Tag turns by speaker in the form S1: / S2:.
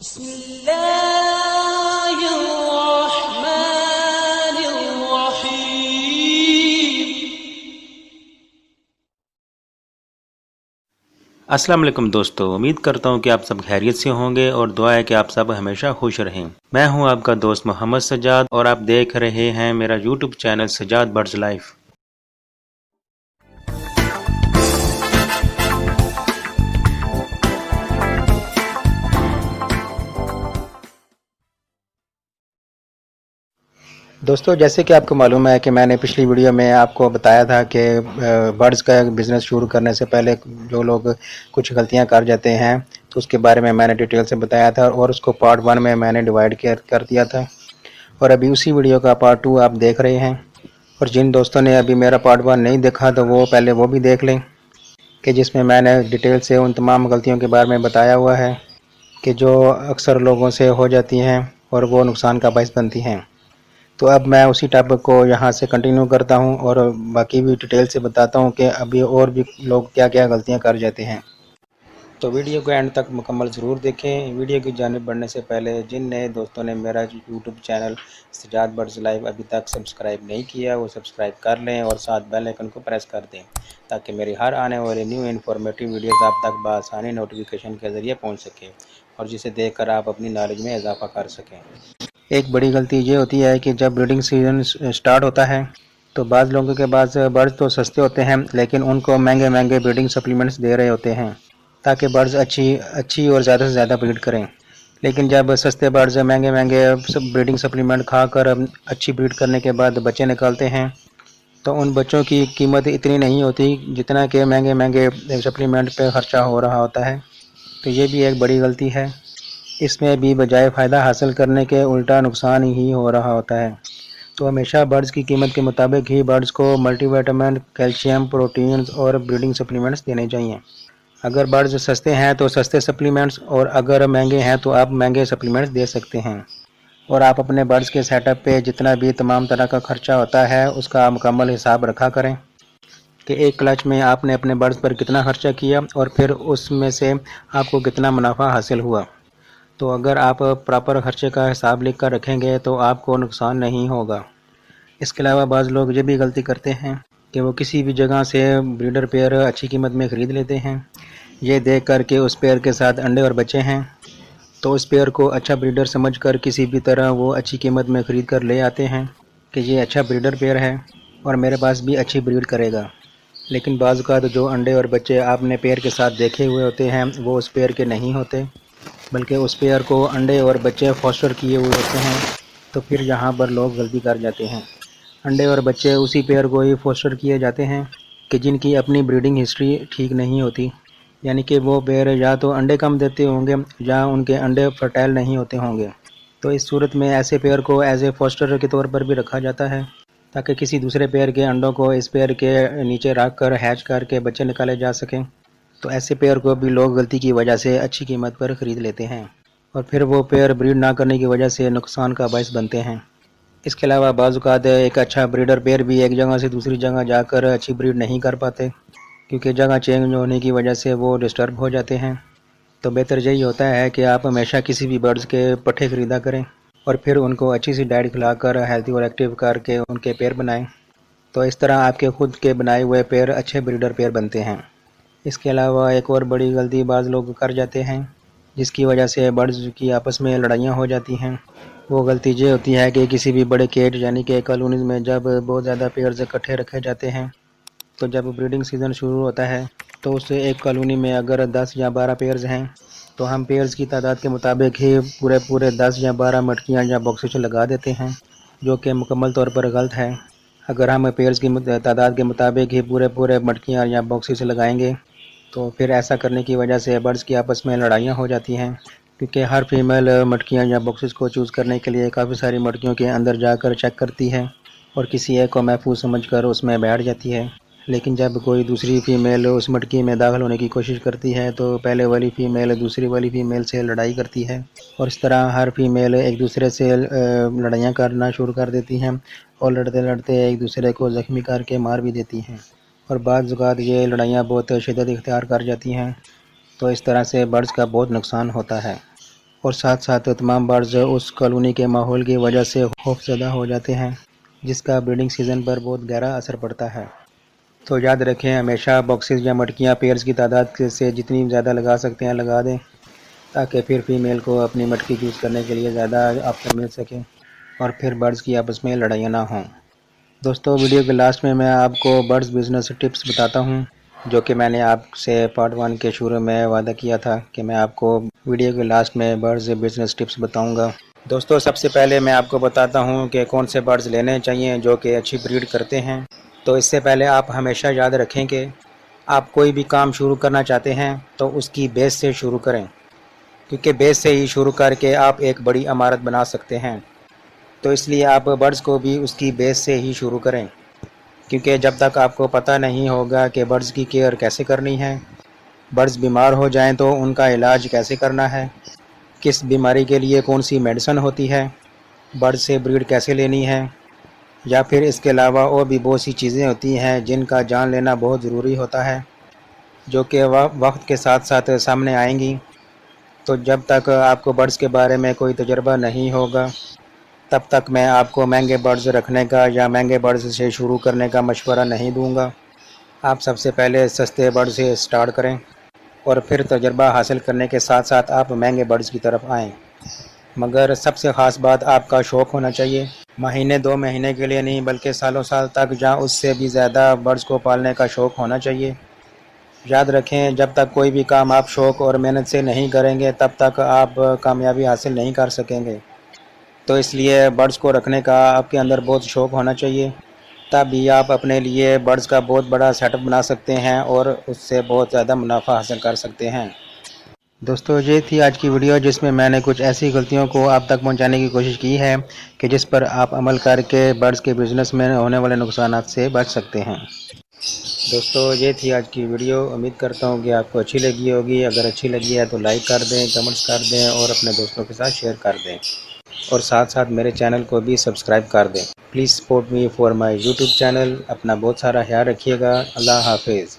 S1: بسم اللہ الرحمن الرحیم۔
S2: السلام علیکم دوستو، امید کرتا ہوں کہ آپ سب خیریت سے ہوں گے اور دعا ہے کہ آپ سب ہمیشہ خوش رہیں۔ میں ہوں آپ کا دوست محمد سجاد اور آپ دیکھ رہے ہیں میرا YouTube channel Sajjad birds life. دوستو، جیسے کہ آپ کو معلوم ہے کہ میں نے پچھلی ویڈیو میں آپ کو بتایا تھا کہ برڈز کا بزنس شروع کرنے سے پہلے جو لوگ کچھ غلطیاں کر جاتے ہیں تو اس کے بارے میں نے ڈیٹیل سے بتایا تھا اور اس کو پارٹ 1 میں نے ڈیوائیڈ کر دیا تھا، اور ابھی اسی ویڈیو کا پارٹ 2 آپ دیکھ رہے ہیں۔ اور جن دوستوں نے ابھی میرا پارٹ 1 نہیں دیکھا تو وہ پہلے وہ بھی دیکھ لیں کہ جس میں نے ڈیٹیل سے ان تمام غلطیوں کے بارے میں بتایا ہوا ہے کہ جو اکثر لوگوں سے ہو جاتی ہیں اور وہ نقصان کا باعث بنتی ہیں۔ تو اب میں اسی ٹاپک کو یہاں سے کنٹینیو کرتا ہوں اور باقی بھی ڈیٹیل سے بتاتا ہوں کہ ابھی اور بھی لوگ کیا کیا غلطیاں کر جاتے ہیں۔ تو ویڈیو کو اینڈ تک مکمل ضرور دیکھیں۔ ویڈیو کی جانب بڑھنے سے پہلے جن نئے دوستوں نے میرا YouTube channel Sajjad birds life ابھی تک سبسکرائب نہیں کیا وہ سبسکرائب کر لیں اور ساتھ بیل آئیکن کو پریس کر دیں تاکہ میری ہر آنے والی نیو انفارمیٹیو ویڈیوز آپ تک بآسانی نوٹیفیکیشن کے ذریعے پہنچ سکیں اور جسے دیکھ کر آپ اپنی نالج میں اضافہ کر سکیں۔ ایک بڑی غلطی یہ ہوتی ہے کہ جب بریڈنگ سیزن سٹارٹ ہوتا ہے تو بعض لوگوں کے پاس برڈز تو سستے ہوتے ہیں لیکن ان کو مہنگے مہنگے بریڈنگ سپلیمنٹس دے رہے ہوتے ہیں تاکہ برڈز اچھی اور زیادہ سے زیادہ بریڈ کریں۔ لیکن جب سستے برڈز مہنگے مہنگے بریڈنگ سپلیمنٹ کھا کر اچھی بریڈ کرنے کے بعد بچے نکالتے ہیں تو ان بچوں کی قیمت اتنی نہیں ہوتی جتنا کہ مہنگے مہنگے سپلیمنٹ پہ خرچہ ہو رہا ہوتا ہے۔ تو یہ بھی ایک بڑی غلطی ہے، اس میں بھی بجائے فائدہ حاصل کرنے کے الٹا نقصان ہی ہو رہا ہوتا ہے۔ تو ہمیشہ برڈز کی قیمت کے مطابق ہی برڈز کو ملٹی وٹامن، کیلشیم، پروٹینز اور بریڈنگ سپلیمنٹس دینے چاہیے۔ اگر برڈز سستے ہیں تو سستے سپلیمنٹس اور اگر مہنگے ہیں تو آپ مہنگے سپلیمنٹس دے سکتے ہیں۔ اور آپ اپنے برڈز کے سیٹ اپ پہ جتنا بھی تمام طرح کا خرچہ ہوتا ہے اس کا مکمل حساب رکھا کریں کہ ایک کلچ میں آپ نے اپنے برڈز پر کتنا خرچہ کیا اور پھر اس میں سے آپ کو کتنا منافع حاصل ہوا۔ تو اگر آپ پراپر خرچے کا حساب لکھ کر رکھیں گے تو آپ کو نقصان نہیں ہوگا۔ اس کے علاوہ بعض لوگ یہ بھی غلطی کرتے ہیں کہ وہ کسی بھی جگہ سے بریڈر پیئر اچھی قیمت میں خرید لیتے ہیں، یہ دیکھ کر کہ اس پیئر کے ساتھ انڈے اور بچے ہیں تو اس پیئر کو اچھا بریڈر سمجھ کر کسی بھی طرح وہ اچھی قیمت میں خرید کر لے آتے ہیں کہ یہ اچھا بریڈر پیئر ہے اور میرے پاس بھی اچھی بریڈ کرے گا۔ لیکن بعض اوقات جو انڈے اور بچے آپ نے پیئر کے ساتھ دیکھے ہوئے ہوتے ہیں وہ اس پیئر کے نہیں ہوتے بلکہ اس پیئر کو انڈے اور بچے فاسٹر کیے ہوئے ہوتے ہیں۔ تو پھر یہاں پر لوگ غلطی کر جاتے ہیں۔ انڈے اور بچے اسی پیئر کو ہی فاسٹر کیے جاتے ہیں کہ جن کی اپنی بریڈنگ ہسٹری ٹھیک نہیں ہوتی، یعنی کہ وہ پیئر یا تو انڈے کم دیتے ہوں گے یا ان کے انڈے فرٹائل نہیں ہوتے ہوں گے۔ تو اس صورت میں ایسے پیئر کو ایز اے فاسٹر کے طور پر بھی رکھا جاتا ہے تاکہ کسی دوسرے پیئر کے انڈوں کو اس پیئر کے نیچے رکھ کر ہیچ کر کے بچے نکالے جا سکیں۔ تو ایسے پیئر کو بھی لوگ غلطی کی وجہ سے اچھی قیمت پر خرید لیتے ہیں اور پھر وہ پیئر بریڈ نہ کرنے کی وجہ سے نقصان کا باعث بنتے ہیں۔ اس کے علاوہ بعض اوقات ایک اچھا بریڈر پیئر بھی ایک جگہ سے دوسری جگہ جا کر اچھی بریڈ نہیں کر پاتے کیونکہ جگہ چینج ہونے کی وجہ سے وہ ڈسٹرب ہو جاتے ہیں۔ تو بہتر یہی ہوتا ہے کہ آپ ہمیشہ کسی بھی برڈز کے پٹھے خریدا کریں اور پھر ان کو اچھی سی ڈائٹ کھلا کر ہیلتھی اور ایکٹیو کر کے ان کے پیئر بنائیں، تو اس طرح آپ کے خود کے بنائے ہوئے پیئر اچھے بریڈر پیئر بنتے ہیں۔ اس کے علاوہ ایک اور بڑی غلطی بعض لوگ کر جاتے ہیں جس کی وجہ سے برڈز کی آپس میں لڑائیاں ہو جاتی ہیں۔ وہ غلطی یہ ہوتی ہے کہ کسی بھی بڑے کیج یعنی کہ کالونیز میں جب بہت زیادہ پیئرز اکٹھے رکھے جاتے ہیں تو جب بریڈنگ سیزن شروع ہوتا ہے تو اس ایک کالونی میں اگر 10 یا 12 پیئرز ہیں تو ہم پیئرز کی تعداد کے مطابق ہی پورے 10 یا 12 مٹکیاں یا باکسز لگا دیتے ہیں، جو کہ مکمل طور پر غلط ہے۔ اگر ہم پیئرز کی تعداد کے مطابق ہی پورے مٹکیاں یا باکسز لگائیں گے تو پھر ایسا کرنے کی وجہ سے برڈز کی آپس میں لڑائیاں ہو جاتی ہیں کیونکہ ہر فیمیل مٹکیاں یا باکسز کو چوز کرنے کے لیے کافی ساری مٹکیوں کے اندر جا کر چیک کرتی ہے اور کسی ایک کو محفوظ سمجھ کر اس میں بیٹھ جاتی ہے۔ لیکن جب کوئی دوسری فیمیل اس مٹکی میں داخل ہونے کی کوشش کرتی ہے تو پہلے والی فیمیل دوسری والی فیمیل سے لڑائی کرتی ہے اور اس طرح ہر فیمیل ایک دوسرے سے لڑائیاں کرنا شروع کر دیتی ہیں اور لڑتے لڑتے ایک دوسرے کو زخمی کر کے مار بھی دیتی ہیں، اور بعض اوقات یہ لڑائیاں بہت شدت اختیار کر جاتی ہیں۔ تو اس طرح سے برڈز کا بہت نقصان ہوتا ہے۔ اور ساتھ ساتھ تمام برڈز اس کالونی کے ماحول کی وجہ سے خوفزدہ ہو جاتے ہیں، جس کا بریڈنگ سیزن پر بہت گہرا اثر پڑتا ہے۔ تو یاد رکھیں، ہمیشہ باکسز یا مٹکیاں پیئرز کی تعداد سے جتنی زیادہ لگا سکتے ہیں لگا دیں، تاکہ پھر فیمیل کو اپنی مٹکی چوز کرنے کے لیے زیادہ آپشن مل سکے اور پھر برڈز کی آپس میں لڑائیاں نہ ہوں۔ دوستو، ویڈیو کے لاسٹ میں آپ کو برڈز بزنس ٹپس بتاتا ہوں، جو کہ میں نے آپ سے پارٹ 1 کے شروع میں وعدہ کیا تھا کہ میں آپ کو ویڈیو کے لاسٹ میں برڈز بزنس ٹپس بتاؤں گا۔ دوستو، سب سے پہلے میں آپ کو بتاتا ہوں کہ کون سے برڈز لینے چاہیے جو کہ اچھی بریڈ کرتے ہیں۔ تو اس سے پہلے آپ ہمیشہ یاد رکھیں کہ آپ کوئی بھی کام شروع کرنا چاہتے ہیں تو اس کی بیس سے شروع کریں، کیونکہ بیس سے ہی شروع کر کے آپ ایک بڑی عمارت بنا سکتے ہیں۔ تو اس لیے آپ برڈز کو بھی اس کی بیس سے ہی شروع کریں، کیونکہ جب تک آپ کو پتہ نہیں ہوگا کہ برڈز کی کیئر کیسے کرنی ہے، برڈز بیمار ہو جائیں تو ان کا علاج کیسے کرنا ہے، کس بیماری کے لیے کون سی میڈیسن ہوتی ہے، برڈ سے بریڈ کیسے لینی ہے، یا پھر اس کے علاوہ اور بھی بہت سی چیزیں ہوتی ہیں جن کا جان لینا بہت ضروری ہوتا ہے، جو کہ وقت کے ساتھ ساتھ سامنے آئیں گی۔ تو جب تک آپ کو برڈز کے بارے میں کوئی تجربہ نہیں ہوگا، تب تک میں آپ کو مہنگے برڈز رکھنے کا یا مہنگے برڈز سے شروع کرنے کا مشورہ نہیں دوں گا۔ آپ سب سے پہلے سستے برڈز سے سٹارٹ کریں اور پھر تجربہ حاصل کرنے کے ساتھ ساتھ آپ مہنگے برڈز کی طرف آئیں، مگر سب سے خاص بات آپ کا شوق ہونا چاہیے۔ مہینے 2 مہینے کے لیے نہیں بلکہ سالوں سال تک یا اس سے بھی زیادہ برڈز کو پالنے کا شوق ہونا چاہیے۔ یاد رکھیں، جب تک کوئی بھی کام آپ شوق اور محنت سے نہیں کریں گے تب تک آپ کامیابی حاصل نہیں کر سکیں گے۔ تو اس لیے برڈز کو رکھنے کا آپ کے اندر بہت شوق ہونا چاہیے، تب ہی آپ اپنے لیے برڈز کا بہت بڑا سیٹ اپ بنا سکتے ہیں اور اس سے بہت زیادہ منافع حاصل کر سکتے ہیں۔ دوستو، یہ تھی آج کی ویڈیو، جس میں نے کچھ ایسی غلطیوں کو آپ تک پہنچانے کی کوشش کی ہے کہ جس پر آپ عمل کر کے برڈز کے بزنس میں ہونے والے نقصانات سے بچ سکتے ہیں۔ دوستو، یہ تھی آج کی ویڈیو، امید کرتا ہوں کہ آپ کو اچھی لگی ہوگی۔ اگر اچھی لگی ہے تو لائک کر دیں، کمنٹس کر دیں اور اپنے دوستوں کے ساتھ شیئر کر دیں، اور ساتھ ساتھ میرے چینل کو بھی سبسکرائب کر دیں۔ Please support me for my YouTube channel. اپنا بہت سارا خیال رکھیے گا۔ اللہ حافظ۔